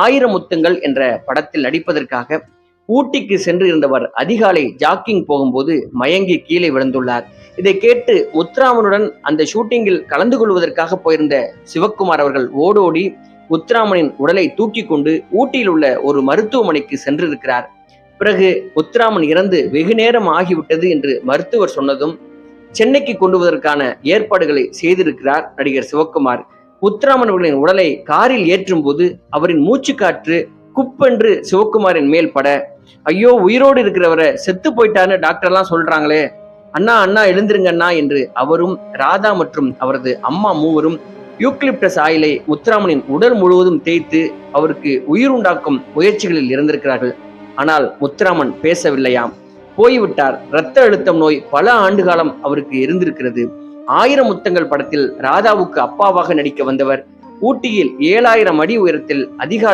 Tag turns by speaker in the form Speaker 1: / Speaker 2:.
Speaker 1: ஆயிரம் முத்தங்கள் என்ற படத்தில் நடிப்பதற்காக ஊட்டிக்கு சென்று இருந்தவர் அதிகாலை ஜாக்கிங் போகும்போது மயங்கி கீழே விழுந்துள்ளார். இதை கேட்டு முத்துராமனுடன் அந்த ஷூட்டிங்கில் கலந்து கொள்வதற்காக போயிருந்த சிவக்குமார் அவர்கள் ஓடோடி முத்துராமனின் உடலை தூக்கி கொண்டு ஊட்டியில் உள்ள ஒரு மருத்துவமனைக்கு சென்றிருக்கிறார். பிறகு முத்துராமன் இறந்து வெகு நேரம் ஆகிவிட்டது என்று மருத்துவர் சொன்னதும் சென்னைக்கு கொண்டு வருவதற்கான ஏற்பாடுகளை செய்திருக்கிறார் நடிகர் சிவக்குமார். முத்துராமன் அவர்களின் உடலை காரில் ஏற்றும் போது அவரின் மூச்சு காற்று குப்பென்று சிவக்குமாரின் மேல் பட, ஐயோ உயிரோடு இருக்கிறவரை செத்து போயிட்டாருன்னு டாக்டர்லாம் சொல்றாங்களே, அண்ணா அண்ணா எழுந்திருங்க அண்ணா என்று அவரும் ராதா மற்றும் அவரது அம்மா மூவரும் யூக்லிப்டஸ் ஆயிலை முத்துராமனின் உடல் முழுவதும் தேய்த்து அவருக்கு உயிர் உண்டாக்கும் முயற்சிகளில் இருந்திருக்கிறார்கள். ஆனால் முத்துராமன் பேசவில்லையாம், போய்விட்டார். இரத்த அழுத்தம் நோய் பல ஆண்டு காலம் அவருக்கு இருந்திருக்கிறது. ஆயிரம் முத்தங்கள் படத்தில் ராதாவுக்கு அப்பாவாக நடிக்க வந்தவர் ஊட்டியில் 7000 அடி உயரத்தில் அதிகாலை